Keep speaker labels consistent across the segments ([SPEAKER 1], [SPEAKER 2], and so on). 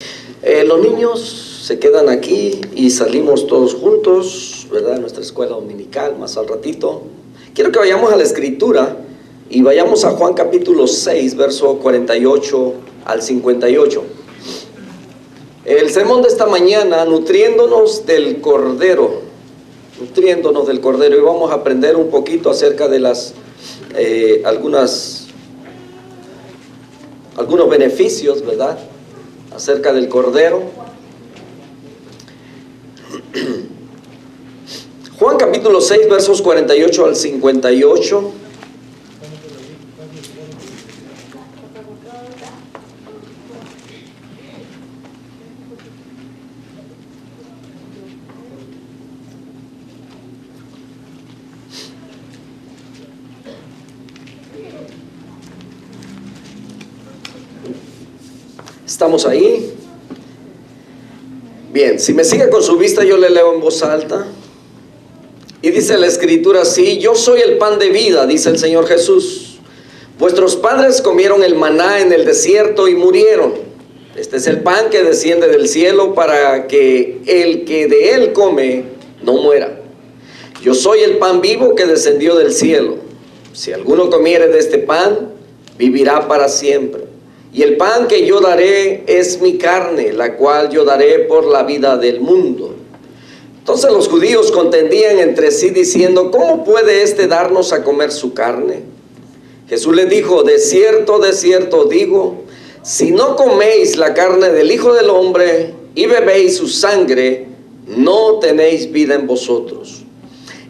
[SPEAKER 1] Los niños se quedan aquí y salimos todos juntos, ¿verdad? A nuestra escuela dominical más al ratito. Quiero que vayamos a la escritura y vayamos a Juan capítulo 6, verso 48 al 58. El sermón de esta mañana, nutriéndonos del Cordero, y vamos a aprender un poquito acerca de algunos beneficios, ¿verdad?, acerca del Cordero. Juan capítulo 6, versos 48 al 58. ¿Estamos ahí? Bien, si me sigue con su vista, yo le leo en voz alta. Y dice la escritura así: yo soy el pan de vida, dice el Señor Jesús. Vuestros padres comieron el maná en el desierto y murieron. Este es el pan que desciende del cielo para que el que de él come no muera. Yo soy el pan vivo que descendió del cielo. Si alguno comiere de este pan, vivirá para siempre. Y el pan que yo daré es mi carne, la cual yo daré por la vida del mundo. Entonces los judíos contendían entre sí diciendo: ¿cómo puede éste darnos a comer su carne? Jesús les dijo: de cierto digo, si no coméis la carne del Hijo del Hombre y bebéis su sangre, no tenéis vida en vosotros.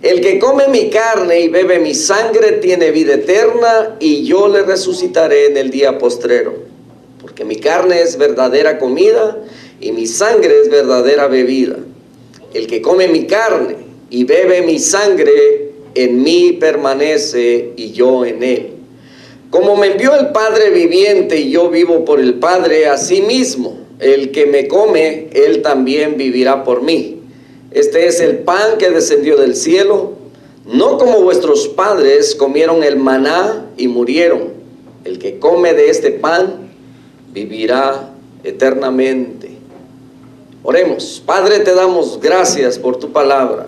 [SPEAKER 1] El que come mi carne y bebe mi sangre tiene vida eterna, y yo le resucitaré en el día postrero. Porque mi carne es verdadera comida y mi sangre es verdadera bebida. El que come mi carne y bebe mi sangre, en mí permanece y yo en él. Como me envió el Padre viviente y yo vivo por el Padre, asimismo el que me come, él también vivirá por mí. Este es el pan que descendió del cielo, no como vuestros padres comieron el maná y murieron. El que come de este pan vivirá eternamente. Oremos. Padre, te damos gracias por tu palabra.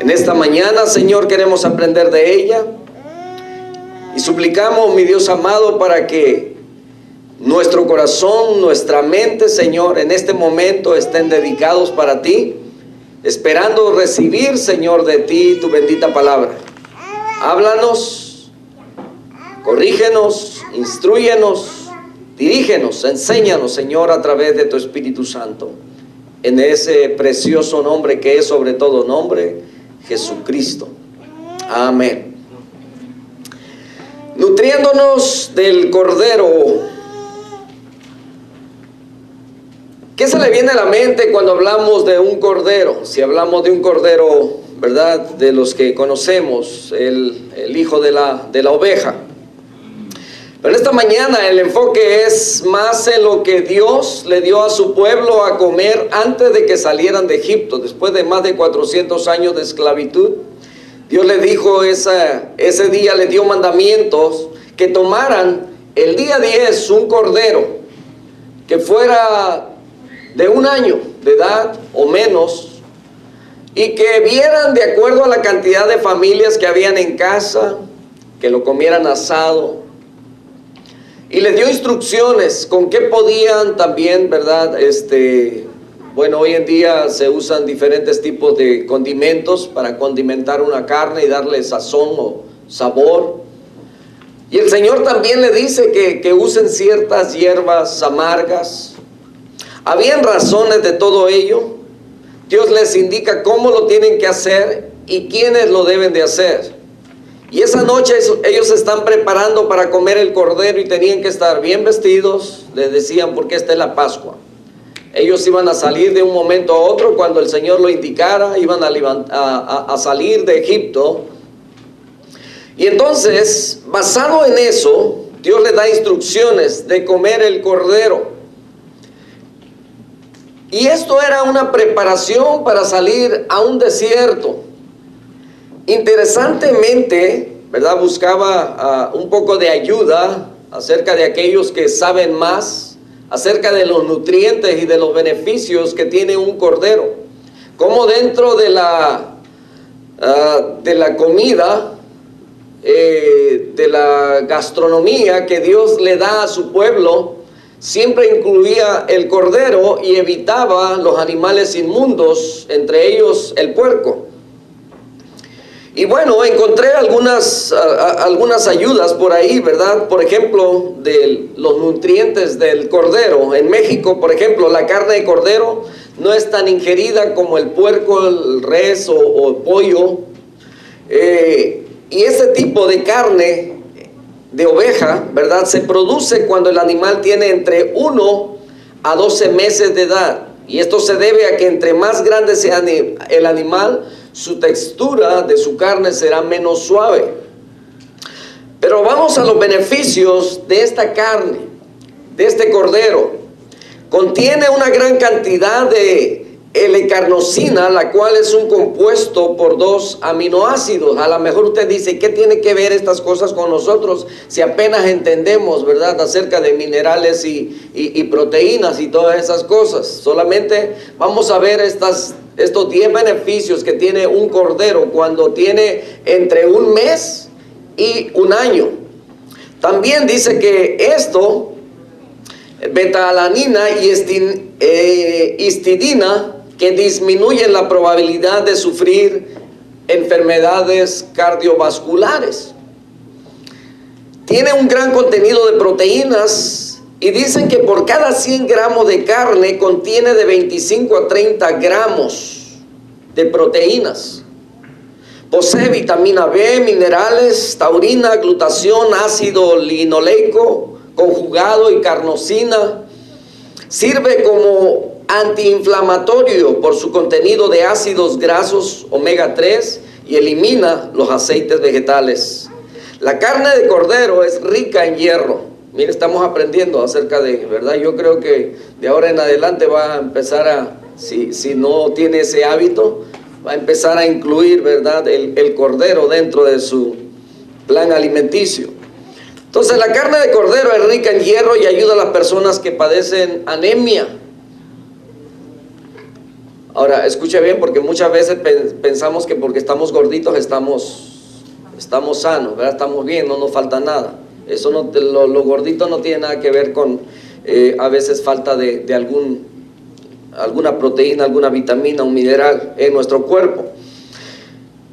[SPEAKER 1] En esta mañana, Señor, queremos aprender de ella y suplicamos, mi Dios amado, para que nuestro corazón, nuestra mente, Señor, en este momento estén dedicados para ti, esperando recibir, Señor, de ti tu bendita palabra. Háblanos, corrígenos, instrúyenos, dirígenos, enséñanos, Señor, a través de tu Espíritu Santo, en ese precioso nombre que es sobre todo nombre, Jesucristo. Amén. Nutriéndonos del Cordero. ¿Qué se le viene a la mente cuando hablamos de un cordero? Si hablamos de un cordero, ¿verdad?, de los que conocemos, el hijo de la oveja. Pero esta mañana el enfoque es más en lo que Dios le dio a su pueblo a comer antes de que salieran de Egipto. Después de más de 400 años de esclavitud, Dios le dijo ese día, le dio mandamientos que tomaran el día 10 un cordero que fuera de 1 año de edad o menos, y que vieran de acuerdo a la cantidad de familias que habían en casa, que lo comieran asado. Y les dio instrucciones con qué podían también, ¿verdad? Bueno, hoy en día se usan diferentes tipos de condimentos para condimentar una carne y darle sazón o sabor. Y el Señor también le dice que usen ciertas hierbas amargas. Habían razones de todo ello. Dios les indica cómo lo tienen que hacer y quiénes lo deben de hacer. Y esa noche ellos se están preparando para comer el cordero y tenían que estar bien vestidos. Les decían, porque esta es la Pascua. Ellos iban a salir de un momento a otro cuando el Señor lo indicara, iban a salir de Egipto. Y entonces, basado en eso, Dios les da instrucciones de comer el cordero. Y esto era una preparación para salir a un desierto. Interesantemente, ¿verdad?, buscaba un poco de ayuda acerca de aquellos que saben más acerca de los nutrientes y de los beneficios que tiene un cordero. Como dentro de la comida, de la gastronomía que Dios le da a su pueblo, siempre incluía el cordero y evitaba los animales inmundos, entre ellos el puerco. Y bueno, encontré algunas ayudas por ahí, ¿verdad? Por ejemplo, de los nutrientes del cordero. En México, por ejemplo, la carne de cordero no es tan ingerida como el puerco, el res o el pollo. Y ese tipo de carne de oveja, ¿verdad?, se produce cuando el animal tiene entre 1 a 12 meses de edad. Y esto se debe a que entre más grande sea el animal, su textura de su carne será menos suave. Pero vamos a los beneficios de esta carne, de este cordero. Contiene una gran cantidad de L-carnosina, la cual es un compuesto por 2 aminoácidos. A lo mejor usted dice, ¿qué tiene que ver estas cosas con nosotros si apenas entendemos, ¿verdad?, acerca de minerales y proteínas y todas esas cosas? Solamente vamos a ver estos 10 beneficios que tiene un cordero cuando tiene entre 1 mes y 1 año. También dice que esto, beta-alanina y histidina, que disminuyen la probabilidad de sufrir enfermedades cardiovasculares. Tiene un gran contenido de proteínas y dicen que por cada 100 gramos de carne contiene de 25 a 30 gramos de proteínas. Posee vitamina B, minerales, taurina, glutatión, ácido linoleico conjugado y carnosina. Sirve como antiinflamatorio por su contenido de ácidos grasos omega 3 y elimina los aceites vegetales. La carne de cordero es rica en hierro. Mire, estamos aprendiendo acerca de, ¿verdad? Yo creo que de ahora en adelante va a empezar si no tiene ese hábito, va a empezar a incluir, ¿verdad?, el cordero dentro de su plan alimenticio. Entonces, la carne de cordero es rica en hierro y ayuda a las personas que padecen anemia. Ahora, escuche bien, porque muchas veces pensamos que porque estamos gorditos estamos sanos, ¿verdad? Estamos bien, no nos falta nada. Eso no, lo gordito no tiene nada que ver con a veces falta de alguna proteína, alguna vitamina, un mineral en nuestro cuerpo.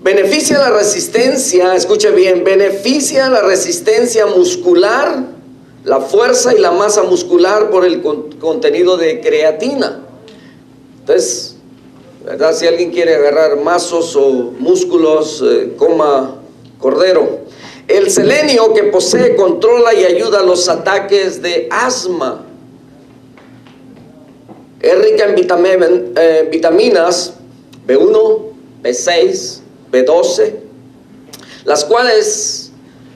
[SPEAKER 1] Beneficia la resistencia, escuche bien, beneficia la resistencia muscular, la fuerza y la masa muscular por el contenido de creatina. Entonces, ¿verdad?, si alguien quiere agarrar mazos o músculos, coma cordero. El selenio que posee controla y ayuda a los ataques de asma. Es rica en vitaminas B1, B6, B12, las cuales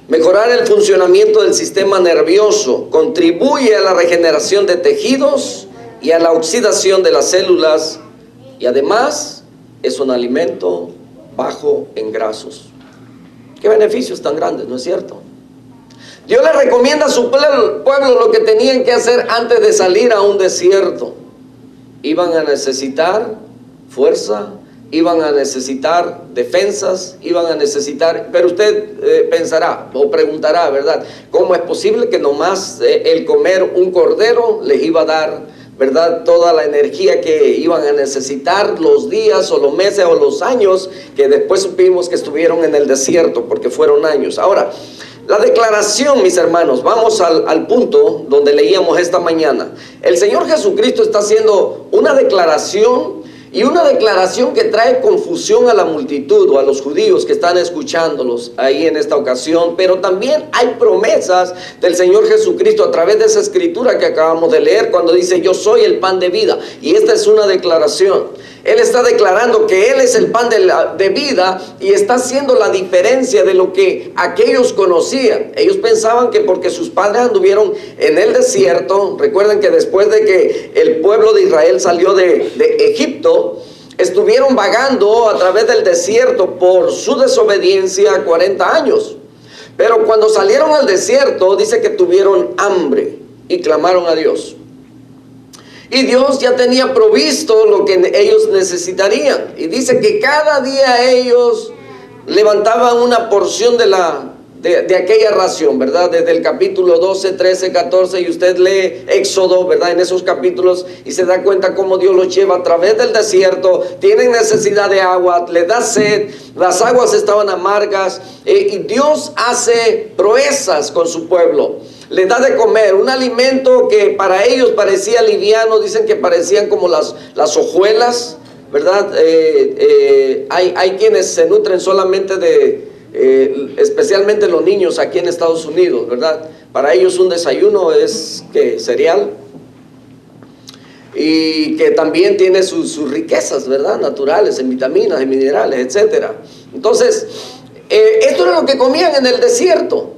[SPEAKER 1] mejorar el funcionamiento del sistema nervioso, contribuye a la regeneración de tejidos y a la oxidación de las células, y además es un alimento bajo en grasos. Qué beneficios tan grandes, ¿no es cierto? Dios le recomienda a su pueblo lo que tenían que hacer antes de salir a un desierto. Iban a necesitar fuerza, iban a necesitar defensas, iban a necesitar, pero usted pensará o preguntará, ¿verdad?, ¿cómo es posible que nomás el comer un cordero les iba a dar, ¿verdad?, toda la energía que iban a necesitar los días o los meses o los años que después supimos que estuvieron en el desierto, porque fueron años? Ahora, la declaración, mis hermanos, vamos al punto donde leíamos esta mañana. El Señor Jesucristo está haciendo una declaración, y una declaración que trae confusión a la multitud o a los judíos que están escuchándolos ahí en esta ocasión. Pero también hay promesas del Señor Jesucristo a través de esa escritura que acabamos de leer, cuando dice: yo soy el pan de vida. Y esta es una declaración. Él está declarando que Él es el pan de vida, y está haciendo la diferencia de lo que aquellos conocían. Ellos pensaban que porque sus padres anduvieron en el desierto, recuerden que después de que el pueblo de Israel salió de Egipto, estuvieron vagando a través del desierto por su desobediencia 40 años. Pero cuando salieron al desierto, dice que tuvieron hambre y clamaron a Dios. Y Dios ya tenía provisto lo que ellos necesitarían. Y dice que cada día ellos levantaban una porción de aquella ración, ¿verdad? Desde el capítulo 12, 13, 14, y usted lee Éxodo, ¿verdad? En esos capítulos, y se da cuenta cómo Dios los lleva a través del desierto. Tienen necesidad de agua, les da sed, las aguas estaban amargas, y Dios hace proezas con su pueblo. Les da de comer un alimento que para ellos parecía liviano. Dicen que parecían como las hojuelas, ¿verdad? Hay quienes se nutren solamente especialmente los niños aquí en Estados Unidos, ¿verdad? Para ellos un desayuno es cereal, y que también tiene sus riquezas, ¿verdad? Naturales, en vitaminas, en minerales, etcétera. Entonces, esto era lo que comían en el desierto,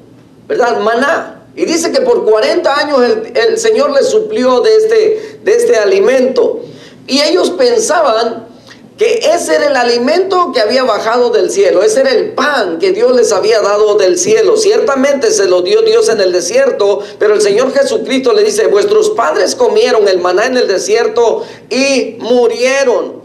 [SPEAKER 1] ¿verdad? Maná. Y dice que por 40 años el Señor les suplió de este alimento. Y ellos pensaban que ese era el alimento que había bajado del cielo. Ese era el pan que Dios les había dado del cielo. Ciertamente se lo dio Dios en el desierto, pero el Señor Jesucristo le dice: vuestros padres comieron el maná en el desierto y murieron.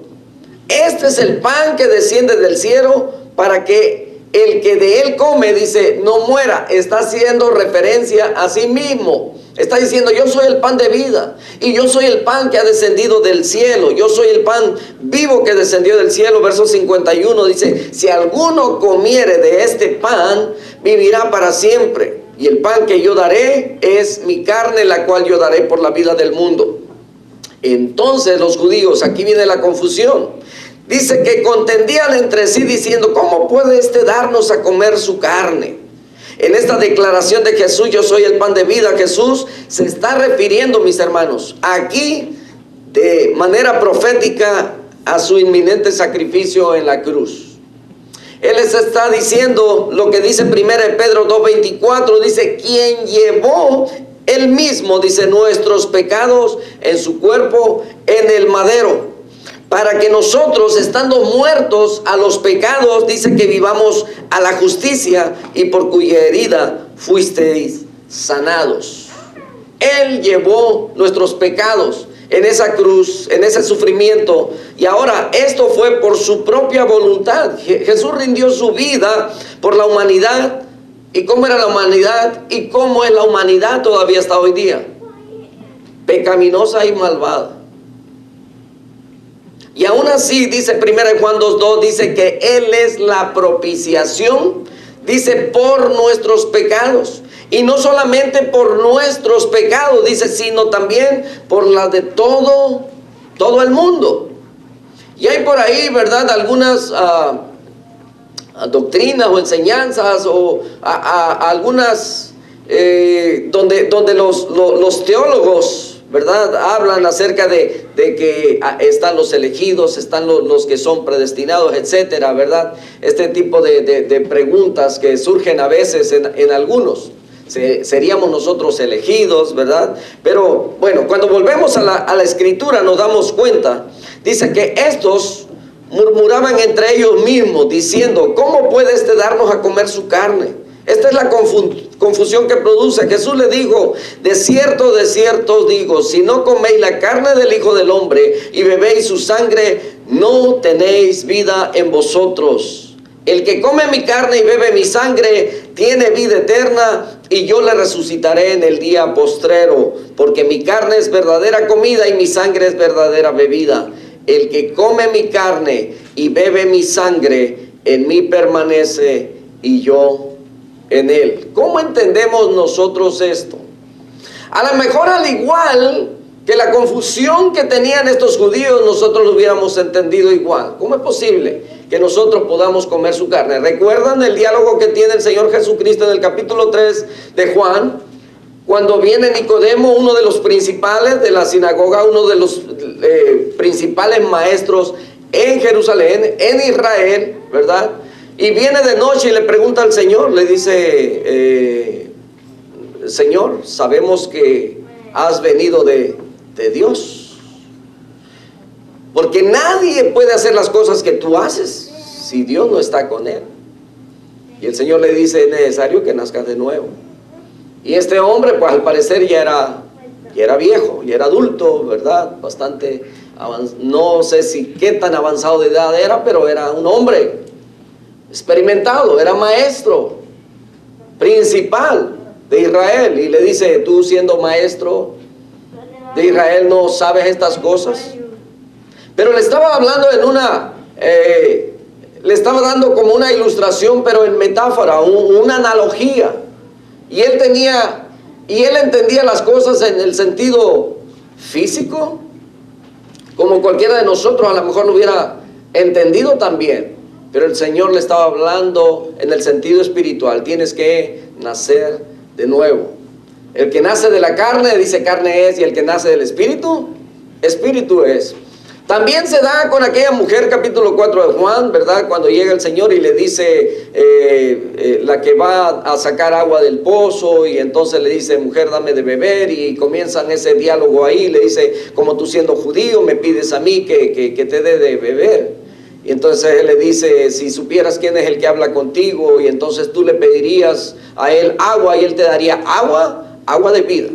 [SPEAKER 1] Este es el pan que desciende del cielo para que el que de él come, dice, no muera. Está haciendo referencia a sí mismo. Está diciendo: yo soy el pan de vida, y yo soy el pan que ha descendido del cielo. Yo soy el pan vivo que descendió del cielo. Verso 51 dice: si alguno comiere de este pan, vivirá para siempre. Y el pan que yo daré es mi carne, la cual yo daré por la vida del mundo. Entonces los judíos, aquí viene la confusión. Dice que contendían entre sí diciendo: ¿cómo puede darnos a comer su carne? En esta declaración de Jesús: yo soy el pan de vida, Jesús se está refiriendo, mis hermanos, aquí de manera profética a su inminente sacrificio en la cruz. Él les está diciendo lo que dice 1 Pedro 2:24, dice: quien llevó él mismo, dice, nuestros pecados en su cuerpo en el madero, para que nosotros, estando muertos a los pecados, dice, que vivamos a la justicia, y por cuya herida fuisteis sanados. Él llevó nuestros pecados en esa cruz, en ese sufrimiento, y ahora esto fue por su propia voluntad. Jesús rindió su vida por la humanidad. ¿Y cómo era la humanidad? ¿Y cómo es la humanidad todavía hasta hoy día? Pecaminosa y malvada. Y aún así, dice 1 Juan 2:2, dice que Él es la propiciación, dice, por nuestros pecados. Y no solamente por nuestros pecados, dice, sino también por la de todo el mundo. Y hay por ahí, ¿verdad?, algunas doctrinas o enseñanzas, o algunas donde los teólogos, ¿verdad?, hablan acerca de que están los elegidos, están los que son predestinados, etcétera, ¿verdad? Este tipo de preguntas que surgen a veces en algunos. Seríamos nosotros elegidos, ¿verdad? Pero bueno, cuando volvemos a la escritura nos damos cuenta. Dice que estos murmuraban entre ellos mismos, diciendo: ¿cómo puede darnos a comer su carne? Esta es la confusión que produce. Jesús le dijo: de cierto os digo, si no coméis la carne del Hijo del Hombre y bebéis su sangre, no tenéis vida en vosotros. El que come mi carne y bebe mi sangre tiene vida eterna, y yo le resucitaré en el día postrero, porque mi carne es verdadera comida y mi sangre es verdadera bebida. El que come mi carne y bebe mi sangre, en mí permanece y yo en él. ¿Cómo entendemos nosotros esto? A lo mejor, al igual que la confusión que tenían estos judíos, nosotros lo hubiéramos entendido igual. ¿Cómo es posible que nosotros podamos comer su carne? ¿Recuerdan el diálogo que tiene el Señor Jesucristo en el capítulo 3 de Juan? Cuando viene Nicodemo, uno de los principales de la sinagoga, uno de los principales maestros en Jerusalén, en Israel, ¿verdad? Y viene de noche y le pregunta al Señor, le dice: Señor, sabemos que has venido de Dios, porque nadie puede hacer las cosas que tú haces si Dios no está con él. Y el Señor le dice: es necesario que nazcas de nuevo. Y este hombre, pues al parecer ya era y era viejo, y era adulto, ¿verdad? Bastante no sé si qué tan avanzado de edad era, pero era un hombre experimentado, era maestro principal de Israel. Y le dice: tú siendo maestro de Israel, ¿no sabes estas cosas? Pero le estaba hablando le estaba dando como una ilustración, pero en metáfora, una analogía. Y él entendía las cosas en el sentido físico, como cualquiera de nosotros a lo mejor lo hubiera entendido también. Pero el Señor le estaba hablando en el sentido espiritual: tienes que nacer de nuevo. El que nace de la carne, dice, carne es, y el que nace del espíritu, espíritu es. También se da con aquella mujer, capítulo 4 de Juan, ¿verdad? Cuando llega el Señor y le dice, la que va a sacar agua del pozo, y entonces le dice: mujer, dame de beber, y comienzan ese diálogo ahí. Le dice: como tú siendo judío me pides a mí que te dé de beber. Y entonces él le dice: si supieras quién es el que habla contigo, y entonces tú le pedirías a él agua, y él te daría agua de vida.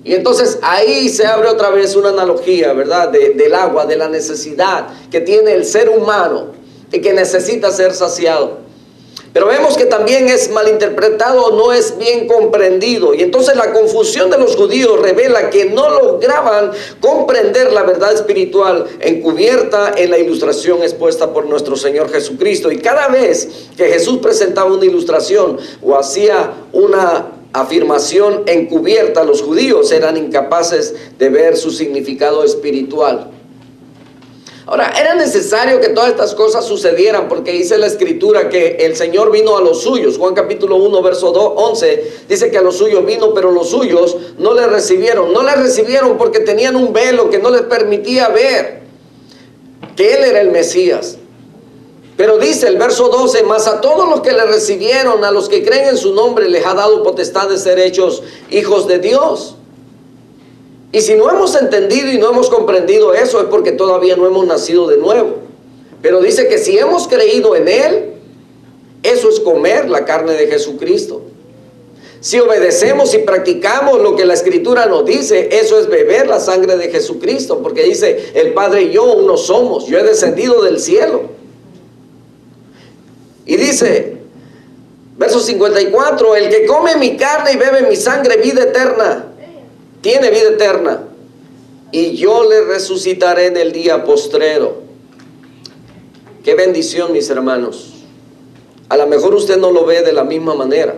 [SPEAKER 1] Y entonces ahí se abre otra vez una analogía, ¿verdad? Del agua, de la necesidad que tiene el ser humano y que necesita ser saciado. Pero vemos que también es malinterpretado, no es bien comprendido. Y entonces la confusión de los judíos revela que no lograban comprender la verdad espiritual encubierta en la ilustración expuesta por nuestro Señor Jesucristo. Y cada vez que Jesús presentaba una ilustración o hacía una afirmación encubierta, los judíos eran incapaces de ver su significado espiritual. Ahora, era necesario que todas estas cosas sucedieran, porque dice la Escritura que el Señor vino a los suyos. Juan capítulo 1, verso 11, dice que a los suyos vino, pero los suyos no le recibieron. No le recibieron porque tenían un velo que no les permitía ver que Él era el Mesías. Pero dice el verso 12: mas a todos los que le recibieron, a los que creen en su nombre, les ha dado potestad de ser hechos hijos de Dios. Y si no hemos entendido y no hemos comprendido eso, es porque todavía no hemos nacido de nuevo. Pero dice que si hemos creído en Él, eso es comer la carne de Jesucristo. Si obedecemos y practicamos lo que la Escritura nos dice, eso es beber la sangre de Jesucristo. Porque dice: el Padre y yo uno somos, yo he descendido del cielo. Y dice, verso 54: el que come mi carne y bebe mi sangre, vida eterna, tiene vida eterna, y yo le resucitaré en el día postrero. Qué bendición, mis hermanos. A lo mejor usted no lo ve de la misma manera,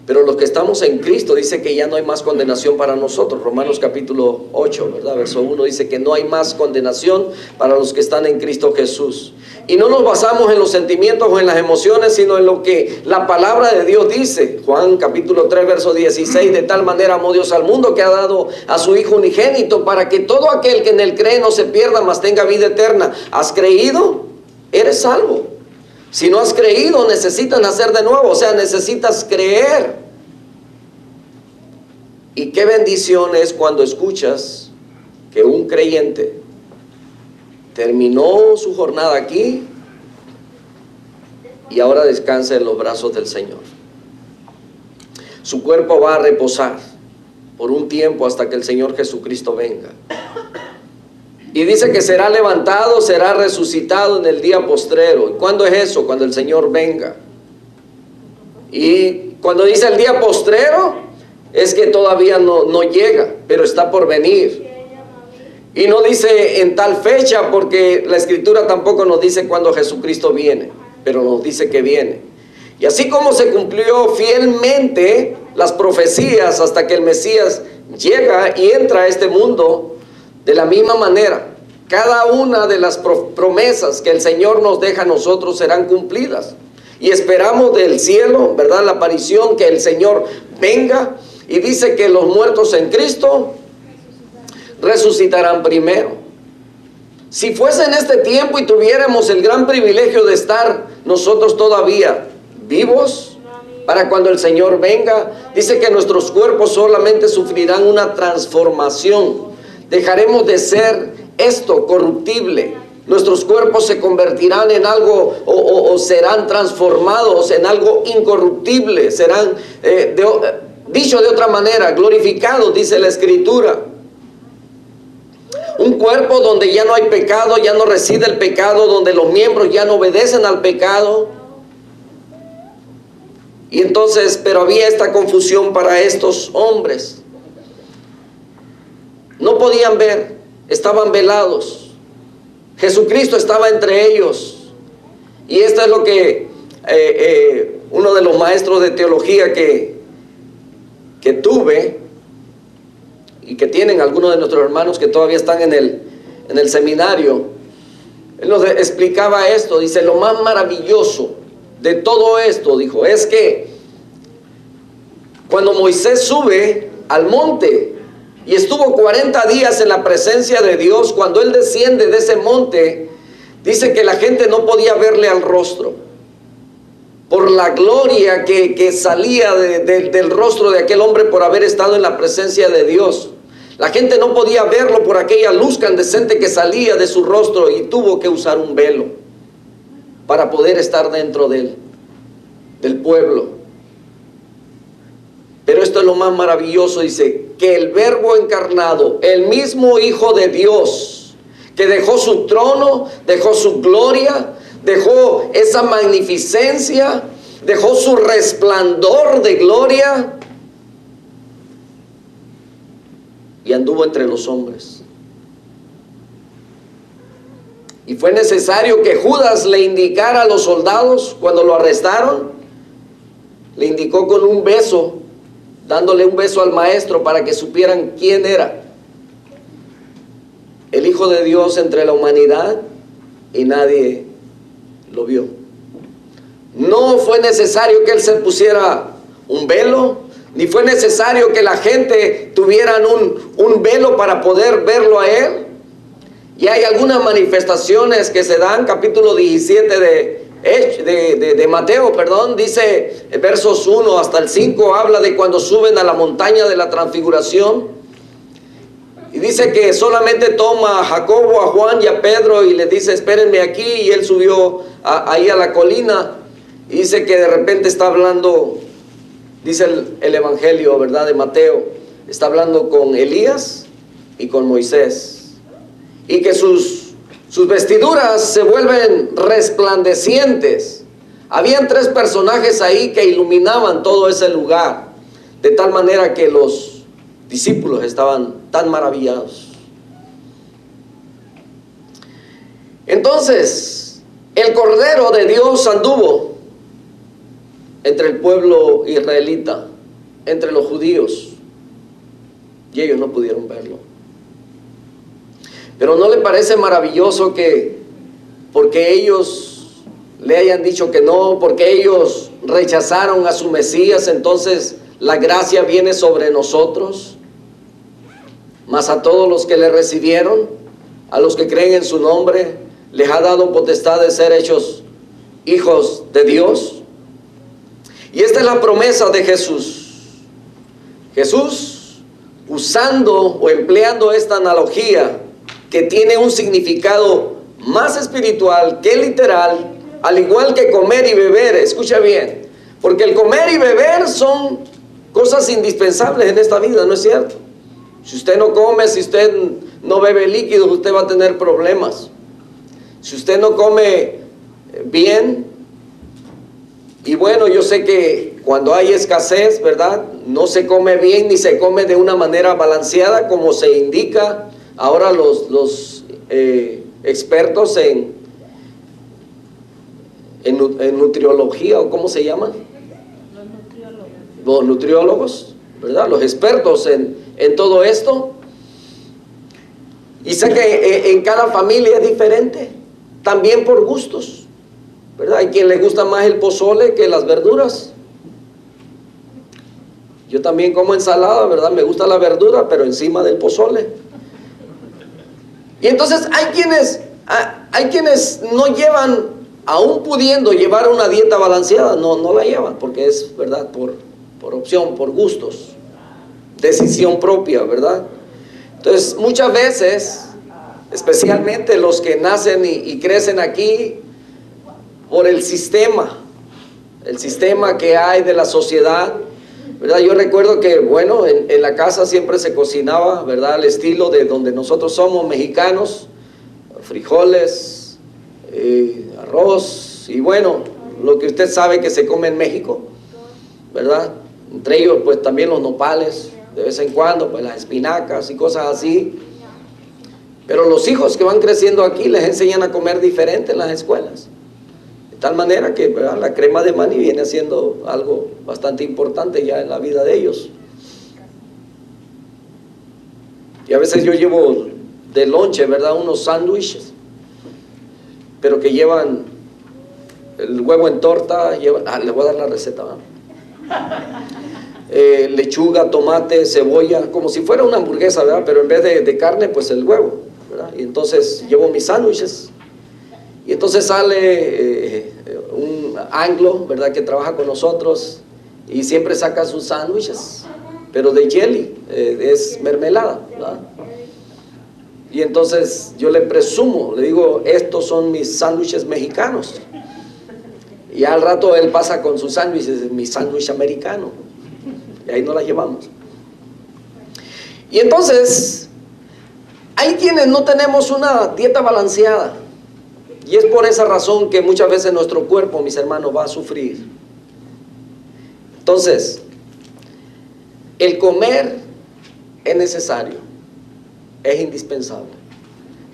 [SPEAKER 1] pero los que estamos en Cristo, dice que ya no hay más condenación para nosotros. Romanos capítulo 8, ¿verdad? Verso 1 dice que no hay más condenación para los que están en Cristo Jesús. Y no nos basamos en los sentimientos o en las emociones, sino en lo que la palabra de Dios dice. Juan capítulo 3, verso 16: de tal manera amó Dios al mundo que ha dado a su Hijo unigénito, para que todo aquel que en Él cree no se pierda, mas tenga vida eterna. ¿Has creído? Eres salvo. Si no has creído, necesitas nacer de nuevo, o sea, necesitas creer. Y qué bendición es cuando escuchas que un creyente terminó su jornada aquí y ahora descansa en los brazos del Señor. Su cuerpo va a reposar por un tiempo hasta que el Señor Jesucristo venga. Y dice que será levantado, será resucitado en el día postrero. ¿Y cuándo es eso? Cuando el Señor venga. Y cuando dice el día postrero, es que todavía no llega, pero está por venir. Y no dice en tal fecha, porque la Escritura tampoco nos dice cuándo Jesucristo viene, pero nos dice que viene. Y así como se cumplió fielmente las profecías hasta que el Mesías llega y entra a este mundo, de la misma manera, cada una de las promesas que el Señor nos deja a nosotros serán cumplidas. Y esperamos del cielo, ¿verdad?, la aparición, que el Señor venga. Y dice que los muertos en Cristo resucitarán primero. Si fuese en este tiempo y tuviéramos el gran privilegio de estar nosotros todavía vivos para cuando el Señor venga, dice que nuestros cuerpos solamente sufrirán una transformación. Dejaremos de ser esto corruptible. Nuestros cuerpos se convertirán en algo o serán transformados en algo incorruptible. Serán Dicho de otra manera, glorificado, dice la Escritura. Un cuerpo donde ya no hay pecado, ya no reside el pecado, donde los miembros ya no obedecen al pecado. Y entonces, pero había esta confusión para estos hombres. No podían ver, estaban velados. Jesucristo estaba entre ellos. Y esto es lo que uno de los maestros de teología que tuve y que tienen algunos de nuestros hermanos que todavía están en el seminario, él nos explicaba esto. Dice, lo más maravilloso de todo esto, dijo, es que cuando Moisés sube al monte y estuvo 40 días en la presencia de Dios, cuando él desciende de ese monte, dice que la gente no podía verle al rostro por la gloria que salía del rostro de aquel hombre por haber estado en la presencia de Dios. La gente no podía verlo por aquella luz candescente que salía de su rostro, y tuvo que usar un velo para poder estar dentro del pueblo. Pero esto es lo más maravilloso, dice, que el Verbo encarnado, el mismo Hijo de Dios, que dejó su trono, dejó su gloria, dejó esa magnificencia, dejó su resplandor de gloria y anduvo entre los hombres. Y fue necesario que Judas le indicara a los soldados cuando lo arrestaron. Le indicó con un beso, dándole un beso al maestro para que supieran quién era el Hijo de Dios entre la humanidad, y nadie lo vio. No fue necesario que él se pusiera un velo, ni fue necesario que la gente tuvieran un velo para poder verlo a él. Y hay algunas manifestaciones que se dan, capítulo 17 de Mateo, dice versos 1 hasta el 5, habla de cuando suben a la montaña de la transfiguración. Y dice que solamente toma a Jacobo, a Juan y a Pedro y les dice, espérenme aquí, y él subió ahí a la colina. Y dice que de repente está hablando, dice el evangelio, de Mateo, está hablando con Elías y con Moisés. Y que sus vestiduras se vuelven resplandecientes. Habían 3 personajes ahí que iluminaban todo ese lugar, de tal manera que los discípulos estaban tan maravillados. Entonces, el Cordero de Dios anduvo entre el pueblo israelita, entre los judíos, y ellos no pudieron verlo. Pero ¿no le parece maravilloso que porque ellos le hayan dicho que no, porque ellos rechazaron a su Mesías, entonces la gracia viene sobre nosotros? Mas a todos los que le recibieron, a los que creen en su nombre, les ha dado potestad de ser hechos hijos de Dios. Y esta es la promesa de Jesús. Jesús, usando o empleando esta analogía que tiene un significado más espiritual que literal, al igual que comer y beber. Escucha bien, porque el comer y beber son cosas indispensables en esta vida, ¿no es cierto? Si usted no come, si usted no bebe líquidos, usted va a tener problemas. Si usted no come bien, y bueno, yo sé que cuando hay escasez, no se come bien ni se come de una manera balanceada, como se indica ahora los expertos en nutriología, o ¿cómo se llaman? Los nutriólogos, los expertos en todo esto. Y sé que en cada familia es diferente, también por gustos, Hay quien le gusta más el pozole que las verduras. Yo también como ensalada, me gusta la verdura, pero encima del pozole. Y entonces hay quienes no llevan, aún pudiendo llevar una dieta balanceada, no la llevan, porque es, por opción, por gustos, decisión propia, Entonces, muchas veces, especialmente los que nacen y crecen aquí, por el sistema que hay de la sociedad, ¿verdad? Yo recuerdo que, bueno, en la casa siempre se cocinaba, ¿verdad? Al estilo de donde nosotros somos mexicanos, frijoles, arroz y bueno, lo que usted sabe que se come en México, ¿verdad? Entre ellos, pues también los nopales, de vez en cuando, pues las espinacas y cosas así. Pero los hijos que van creciendo aquí les enseñan a comer diferente en las escuelas. De tal manera que, ¿verdad?, la crema de maní viene siendo algo bastante importante ya en la vida de ellos. Y a veces yo llevo de lonche, ¿verdad?, unos sándwiches, pero que llevan el huevo en torta, les voy a dar la receta, ¿verdad? Lechuga, tomate, cebolla, como si fuera una hamburguesa, ¿verdad? Pero en vez de carne, pues el huevo, ¿verdad? Y entonces llevo mis sándwiches. Y entonces sale un anglo, ¿verdad?, que trabaja con nosotros y siempre saca sus sándwiches, pero de jelly, es mermelada, ¿verdad? Y entonces yo le presumo, le digo, estos son mis sándwiches mexicanos. Y al rato él pasa con sus sándwiches, mi sándwich americano. Y ahí nos la llevamos. Y entonces, hay quienes no tenemos una dieta balanceada. Y es por esa razón que muchas veces nuestro cuerpo, mis hermanos, va a sufrir. Entonces, el comer es necesario, es indispensable.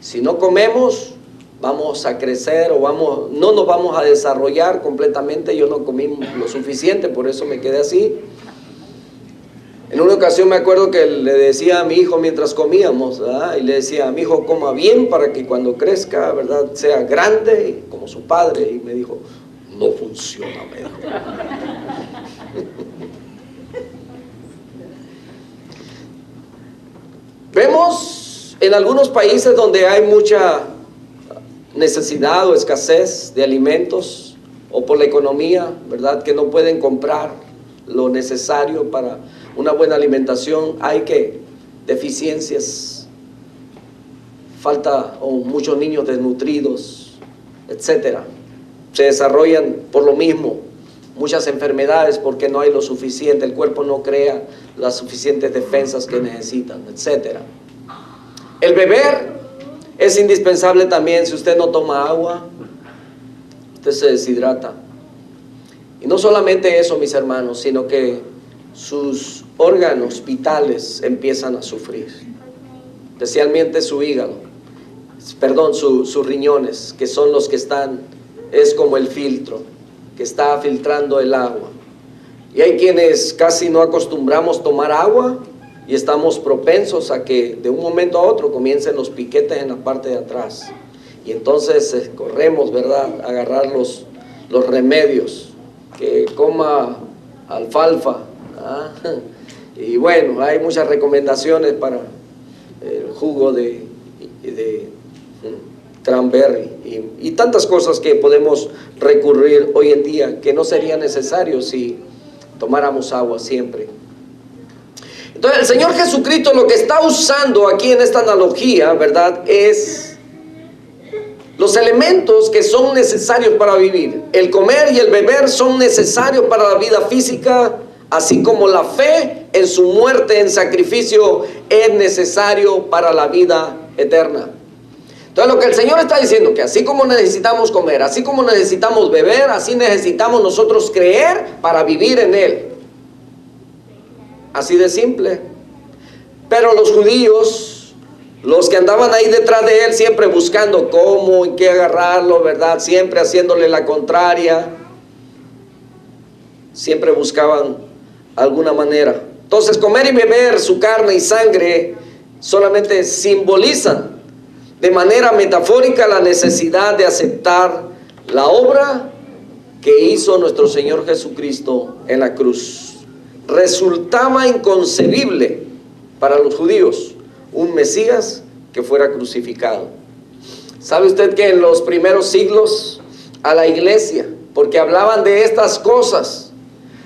[SPEAKER 1] Si no comemos, vamos a crecer o no nos vamos a desarrollar completamente. Yo no comí lo suficiente, por eso me quedé así. En una ocasión me acuerdo que le decía a mi hijo mientras comíamos, ¿verdad?, y le decía, mi hijo, coma bien para que cuando crezca, ¿verdad?, sea grande como su padre. Y me dijo, no funciona, me dijo. Vemos en algunos países donde hay mucha necesidad o escasez de alimentos, o por la economía, ¿verdad?, que no pueden comprar lo necesario para una buena alimentación. Hay deficiencias, falta o muchos niños desnutridos, etcétera. Se desarrollan por lo mismo muchas enfermedades porque no hay lo suficiente, el cuerpo no crea las suficientes defensas que necesitan, etcétera. El beber es indispensable también. Si usted no toma agua, usted se deshidrata. Y no solamente eso, mis hermanos, sino que sus órganos vitales empiezan a sufrir, especialmente su hígado, sus riñones, que son los que es como el filtro que está filtrando el agua. Y hay quienes casi no acostumbramos tomar agua y estamos propensos a que de un momento a otro comiencen los piquetes en la parte de atrás. Y entonces corremos, ¿verdad?, a agarrar los remedios, que coma alfalfa, ¿ah? Y bueno, hay muchas recomendaciones para el jugo de cranberry y tantas cosas que podemos recurrir hoy en día, que no sería necesario si tomáramos agua siempre. Entonces el Señor Jesucristo lo que está usando aquí en esta analogía, ¿verdad?, es los elementos que son necesarios para vivir. El comer y el beber son necesarios para la vida física, así como la fe en su muerte en sacrificio es necesario para la vida eterna. Entonces lo que el Señor está diciendo, que así como necesitamos comer, así como necesitamos beber, así necesitamos nosotros creer para vivir en Él. Así de simple. Pero los judíos, los que andaban ahí detrás de Él, siempre buscando cómo y qué agarrarlo, ¿verdad?, siempre haciéndole la contraria, siempre buscaban alguna manera. Entonces comer y beber su carne y sangre solamente simbolizan de manera metafórica la necesidad de aceptar la obra que hizo nuestro Señor Jesucristo en la cruz. Resultaba inconcebible para los judíos un Mesías que fuera crucificado. ¿Sabe usted que en los primeros siglos a la iglesia, porque hablaban de estas cosas,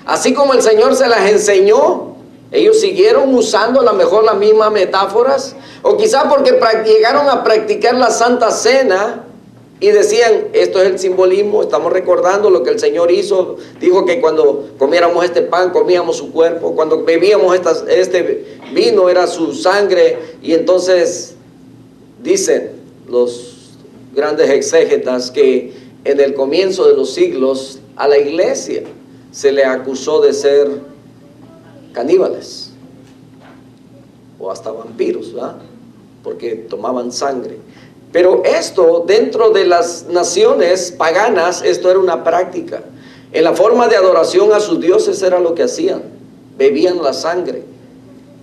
[SPEAKER 1] así como el Señor se las enseñó, ellos siguieron usando a lo mejor las mismas metáforas, o quizá porque llegaron a practicar la Santa Cena, Y decían, esto es el simbolismo, estamos recordando lo que el Señor hizo. Dijo que cuando comiéramos este pan, comíamos su cuerpo. Cuando bebíamos este vino, era su sangre. Y entonces dicen los grandes exégetas que en el comienzo de los siglos a la iglesia se le acusó de ser caníbales o hasta vampiros, ¿verdad? Porque tomaban sangre. Pero esto, dentro de las naciones paganas, esto era una práctica. En la forma de adoración a sus dioses era lo que hacían, bebían la sangre.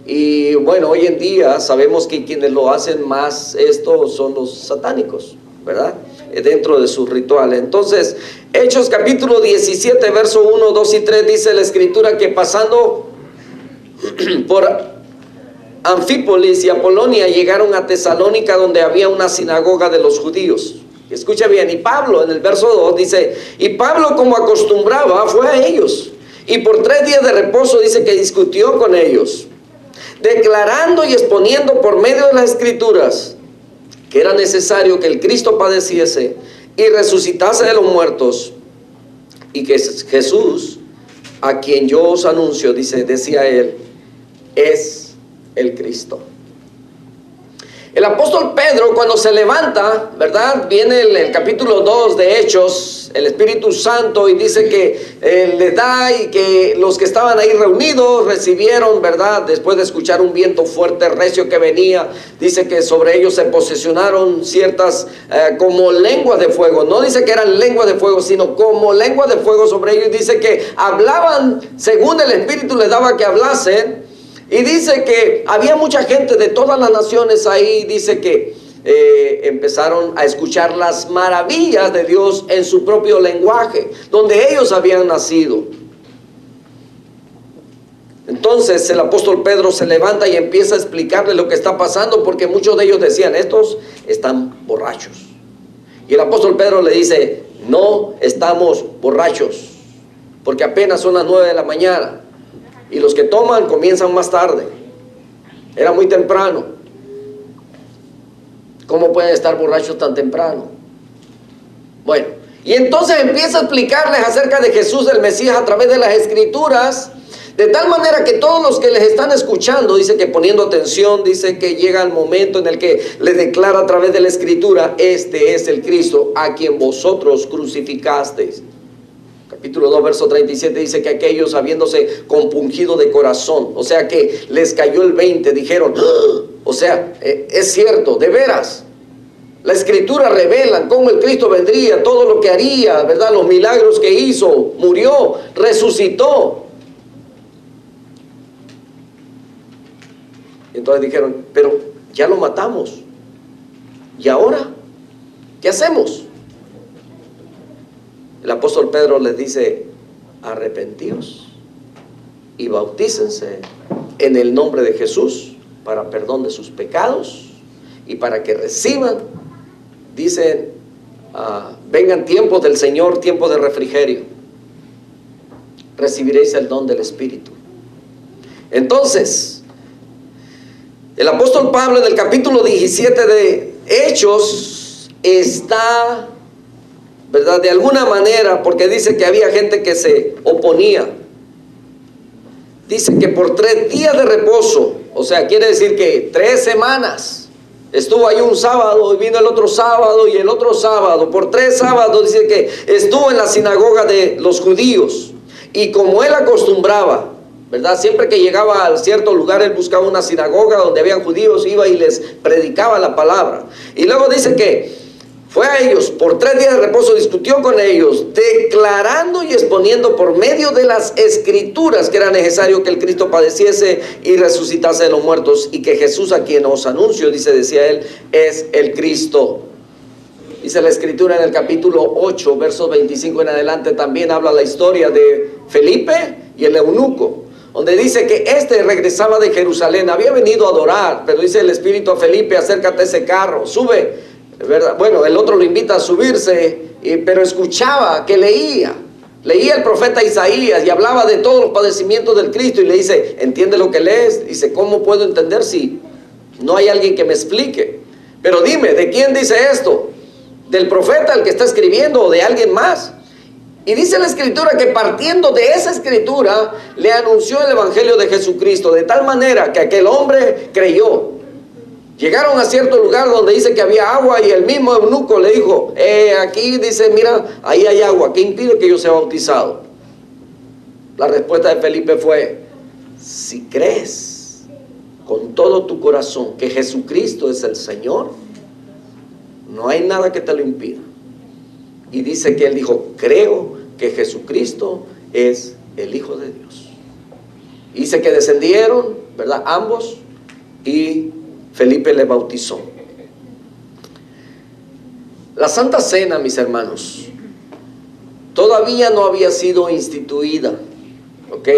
[SPEAKER 1] Y bueno, hoy en día sabemos que quienes lo hacen más esto son los satánicos, ¿verdad? Dentro de sus rituales. Entonces, Hechos capítulo 17, verso 1, 2 y 3, dice la escritura que pasando por Anfípolis y Apolonia llegaron a Tesalónica, donde había una sinagoga de los judíos. Escucha bien, y Pablo en el verso 2 dice, y Pablo como acostumbraba fue a ellos, y por 3 días de reposo dice que discutió con ellos, declarando y exponiendo por medio de las escrituras que era necesario que el Cristo padeciese y resucitase de los muertos, y que Jesús, a quien yo os anuncio, decía él, es el Cristo. El apóstol Pedro, cuando se levanta, ¿verdad? Viene el capítulo 2 de Hechos, el Espíritu Santo, y dice que le da, y que los que estaban ahí reunidos recibieron, ¿verdad? Después de escuchar un viento fuerte, recio que venía, dice que sobre ellos se posesionaron ciertas como lenguas de fuego. No dice que eran lenguas de fuego, sino como lenguas de fuego sobre ellos. Dice que hablaban según el Espíritu les daba que hablasen. Y dice que había mucha gente de todas las naciones ahí. Dice que empezaron a escuchar las maravillas de Dios en su propio lenguaje, donde ellos habían nacido. Entonces el apóstol Pedro se levanta y empieza a explicarle lo que está pasando, porque muchos de ellos decían, estos están borrachos. Y el apóstol Pedro le dice, no estamos borrachos, porque apenas son las 9 de la mañana. Y los que toman comienzan más tarde. Era muy temprano. ¿Cómo pueden estar borrachos tan temprano? Bueno, y entonces empieza a explicarles acerca de Jesús el Mesías a través de las Escrituras, de tal manera que todos los que les están escuchando, dice que poniendo atención, dice que llega el momento en el que les declara a través de la Escritura, este es el Cristo a quien vosotros crucificasteis. Capítulo 2, verso 37 dice que aquellos habiéndose compungido de corazón, o sea que les cayó el 20, dijeron, ¡ah! O sea, es cierto, de veras, la Escritura revela cómo el Cristo vendría, todo lo que haría, ¿verdad? Los milagros que hizo, murió, resucitó. Entonces dijeron, pero ya lo matamos, ¿y ahora qué hacemos? El apóstol Pedro les dice, arrepentíos y bautícense en el nombre de Jesús para perdón de sus pecados y para que reciban, dicen, vengan tiempos del Señor, tiempos de refrigerio, recibiréis el don del Espíritu. Entonces, el apóstol Pablo en el capítulo 17 de Hechos está, ¿verdad? De alguna manera, porque dice que había gente que se oponía. Dice que por 3 días de reposo, o sea, quiere decir que 3 semanas, estuvo ahí un sábado y vino el otro sábado y el otro sábado, por 3 sábados dice que estuvo en la sinagoga de los judíos. Y como él acostumbraba, ¿verdad? Siempre que llegaba a cierto lugar, él buscaba una sinagoga donde habían judíos, iba y les predicaba la palabra. Y luego dice que fue a ellos, por 3 días de reposo discutió con ellos, declarando y exponiendo por medio de las Escrituras que era necesario que el Cristo padeciese y resucitase de los muertos, y que Jesús, a quien os anuncio, decía él, es el Cristo. Dice la Escritura en el capítulo 8, versos 25 en adelante, también habla la historia de Felipe y el eunuco, donde dice que este regresaba de Jerusalén, había venido a adorar, pero dice el Espíritu a Felipe, acércate a ese carro, sube, ¿verdad? Bueno, el otro lo invita a subirse, pero escuchaba que leía el profeta Isaías y hablaba de todos los padecimientos del Cristo, y le dice, ¿entiende lo que lees? Dice, ¿cómo puedo entender si no hay alguien que me explique? Pero dime, ¿de quién dice esto? del profeta, el que está escribiendo, o de alguien más. Y dice la escritura que partiendo de esa escritura le anunció el evangelio de Jesucristo, de tal manera que aquel hombre creyó. Llegaron a cierto lugar donde dice que había agua, y el mismo eunuco le dijo, aquí dice, mira, ahí hay agua, ¿qué impide que yo sea bautizado? La respuesta de Felipe fue, si crees con todo tu corazón que Jesucristo es el Señor, no hay nada que te lo impida. Y dice que él dijo, creo que Jesucristo es el Hijo de Dios. Y dice que descendieron, ¿verdad? Ambos, y Felipe le bautizó. La Santa Cena, mis hermanos, todavía no había sido instituida, ¿ok?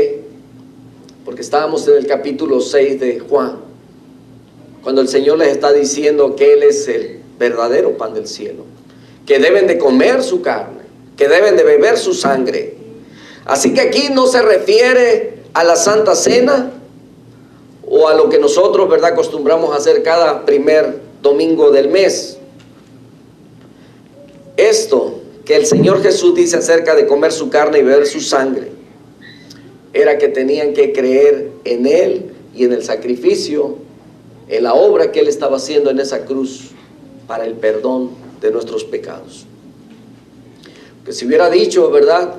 [SPEAKER 1] Porque estábamos en el capítulo 6 de Juan, cuando el Señor les está diciendo que Él es el verdadero pan del cielo, que deben de comer su carne, que deben de beber su sangre. Así que aquí no se refiere a la Santa Cena o a lo que nosotros, ¿verdad?, acostumbramos a hacer cada primer domingo del mes. Esto que el Señor Jesús dice acerca de comer su carne y beber su sangre, era que tenían que creer en Él y en el sacrificio, en la obra que Él estaba haciendo en esa cruz para el perdón de nuestros pecados. Que si hubiera dicho, ¿verdad?,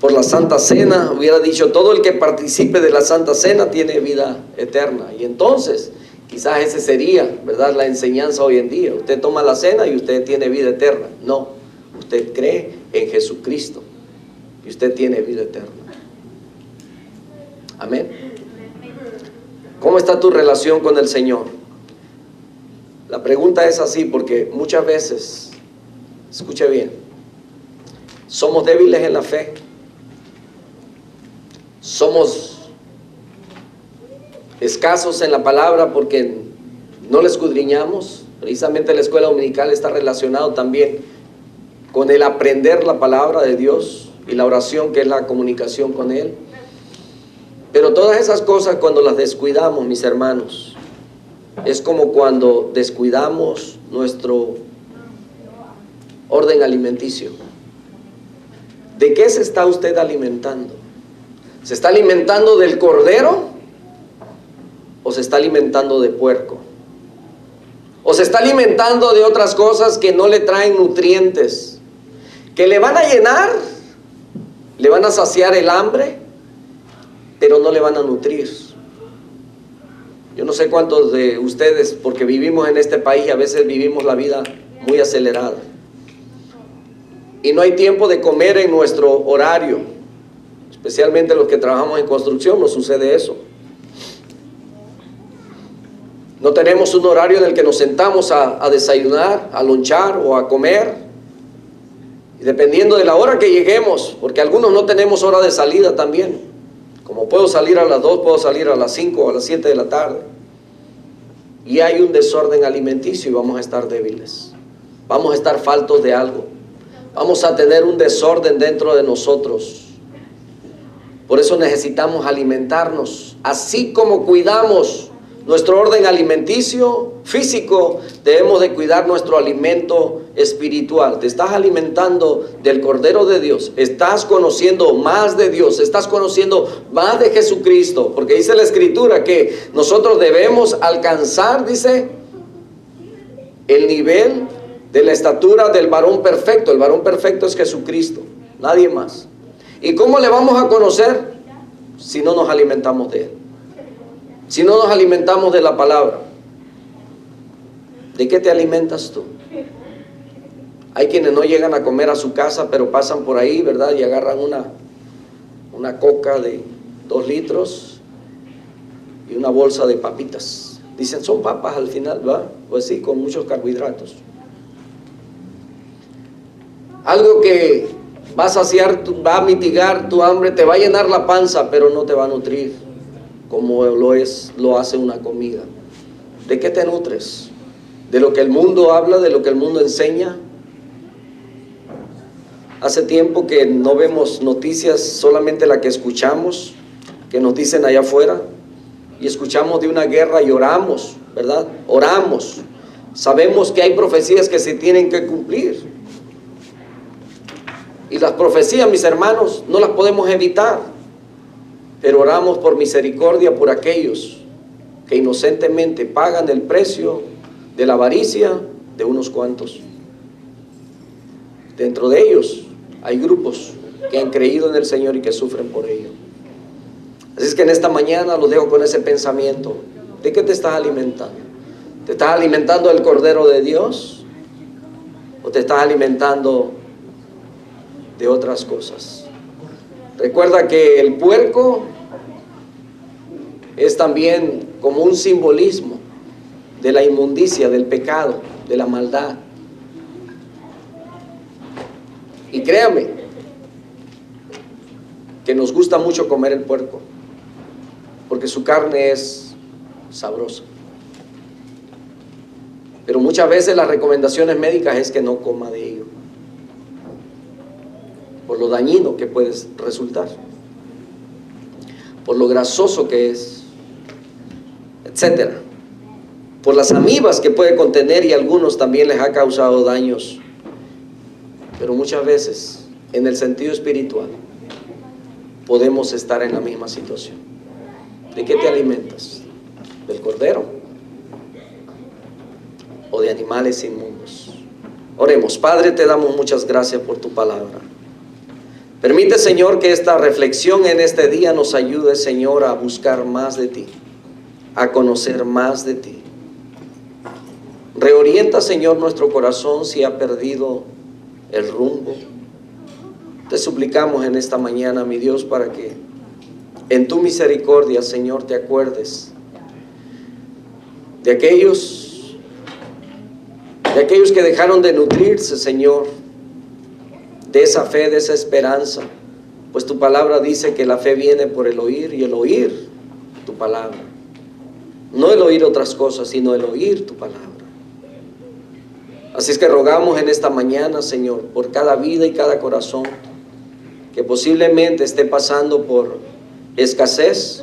[SPEAKER 1] por la Santa Cena, hubiera dicho, todo el que participe de la Santa Cena tiene vida eterna. Y entonces, quizás ese sería, ¿verdad?, la enseñanza hoy en día. Usted toma la cena y usted tiene vida eterna. No, usted cree en Jesucristo y usted tiene vida eterna. Amén. ¿Cómo está tu relación con el Señor? La pregunta es así porque muchas veces, escuche bien, somos débiles en la fe. Somos escasos en la palabra porque no la escudriñamos. Precisamente la escuela dominical está relacionado también con el aprender la palabra de Dios y la oración, que es la comunicación con Él. Pero todas esas cosas, cuando las descuidamos, mis hermanos, es como cuando descuidamos nuestro orden alimenticio. ¿De qué se está usted alimentando? ¿Se está alimentando del cordero o se está alimentando de puerco? ¿O se está alimentando de otras cosas que no le traen nutrientes, que le van a llenar, le van a saciar el hambre, pero no le van a nutrir? Yo no sé cuántos de ustedes, porque vivimos en este país y a veces vivimos la vida muy acelerada y no hay tiempo de comer en nuestro horario. Especialmente los que trabajamos en construcción, nos sucede eso. No tenemos un horario en el que nos sentamos a desayunar, a lonchar o a comer. Y dependiendo de la hora que lleguemos, porque algunos no tenemos hora de salida también. Como puedo salir a las 2, puedo salir a las 5 o a las 7 de la tarde. Y hay un desorden alimenticio y vamos a estar débiles. Vamos a estar faltos de algo. Vamos a tener un desorden dentro de nosotros. Por eso necesitamos alimentarnos. Así como cuidamos nuestro orden alimenticio físico, debemos de cuidar nuestro alimento espiritual. Te estás alimentando del Cordero de Dios. Estás conociendo más de Dios. Estás conociendo más de Jesucristo. Porque dice la Escritura que nosotros debemos alcanzar, dice, el nivel de la estatura del varón perfecto. El varón perfecto es Jesucristo, nadie más. ¿Y cómo le vamos a conocer? Si no nos alimentamos de Él. Si no nos alimentamos de la palabra. ¿De qué te alimentas tú? Hay quienes no llegan a comer a su casa, pero pasan por ahí, ¿verdad? Y agarran una coca de 2 litros y una bolsa de papitas. Dicen, son papas al final, ¿verdad? Pues sí, con muchos carbohidratos. Algo que va a saciar, va a mitigar tu hambre, te va a llenar la panza, pero no te va a nutrir como lo hace una comida. ¿De qué te nutres? ¿De lo que el mundo habla, de lo que el mundo enseña? Hace tiempo que no vemos noticias, solamente la que escuchamos, que nos dicen allá afuera, y escuchamos de una guerra y oramos, ¿verdad? Oramos. Sabemos que hay profecías que se tienen que cumplir. Y las profecías, mis hermanos, no las podemos evitar. Pero oramos por misericordia por aquellos que inocentemente pagan el precio de la avaricia de unos cuantos. Dentro de ellos hay grupos que han creído en el Señor y que sufren por ello. Así es que en esta mañana los dejo con ese pensamiento. ¿De qué te estás alimentando? ¿Te estás alimentando del Cordero de Dios? ¿O te estás alimentando de otras cosas? Recuerda que el puerco es también como un simbolismo de la inmundicia, del pecado, de la maldad. Y créame que nos gusta mucho comer el puerco, porque su carne es sabrosa. Pero muchas veces las recomendaciones médicas es que no coma de ello, por lo dañino que puede resultar, por lo grasoso que es, etcétera, por las amibas que puede contener, y a algunos también les ha causado daños. Pero muchas veces, en el sentido espiritual, podemos estar en la misma situación. ¿De qué te alimentas? ¿Del cordero o de animales inmundos? Oremos. Padre, te damos muchas gracias por tu palabra. Permite, Señor, que esta reflexión en este día nos ayude, Señor, a buscar más de ti, a conocer más de ti. Reorienta, Señor, nuestro corazón si ha perdido el rumbo. Te suplicamos en esta mañana, mi Dios, para que en tu misericordia, Señor, te acuerdes de aquellos que dejaron de nutrirse, Señor, de esa fe, de esa esperanza. Pues tu palabra dice que la fe viene por el oír, y el oír tu palabra. No el oír otras cosas, sino el oír tu palabra. Así es que rogamos en esta mañana, Señor, por cada vida y cada corazón que posiblemente esté pasando por escasez,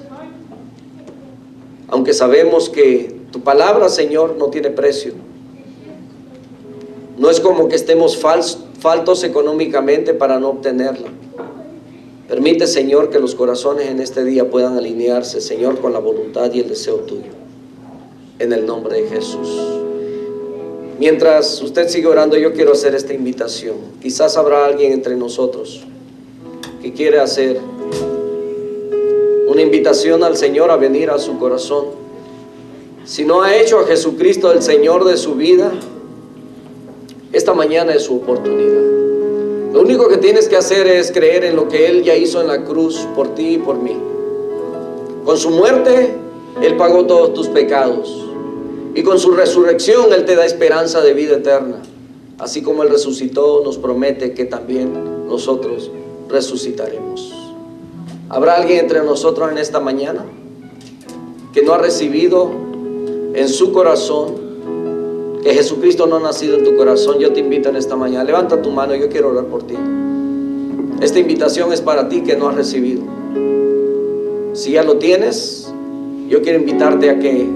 [SPEAKER 1] aunque sabemos que tu palabra, Señor, no tiene precio. No es como que estemos faltos económicamente para no obtenerla. Permite, Señor, que los corazones en este día puedan alinearse, Señor, con la voluntad y el deseo tuyo. En el nombre de Jesús. Mientras usted sigue orando, yo quiero hacer esta invitación. Quizás habrá alguien entre nosotros que quiere hacer una invitación al Señor a venir a su corazón. Si no ha hecho a Jesucristo el Señor de su vida, esta mañana es su oportunidad. Lo único que tienes que hacer es creer en lo que Él ya hizo en la cruz por ti y por mí. Con su muerte, Él pagó todos tus pecados. Y con su resurrección, Él te da esperanza de vida eterna. Así como Él resucitó, nos promete que también nosotros resucitaremos. ¿Habrá alguien entre nosotros en esta mañana que no ha recibido en su corazón, que Jesucristo no ha nacido en tu corazón? Yo te invito en esta mañana, levanta tu mano, yo quiero orar por ti. Esta invitación es para ti que no has recibido. Si ya lo tienes, yo quiero invitarte a que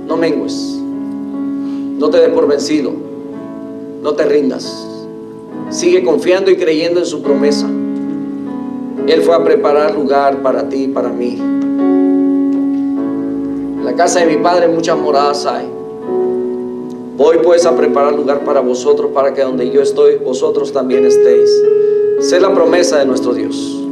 [SPEAKER 1] no mengues, no te des por vencido, no te rindas. Sigue confiando y creyendo en su promesa. Él fue a preparar lugar para ti y para mí. En la casa de mi Padre muchas moradas hay. Voy pues a preparar lugar para vosotros, para que donde yo estoy, vosotros también estéis. Esa es la promesa de nuestro Dios.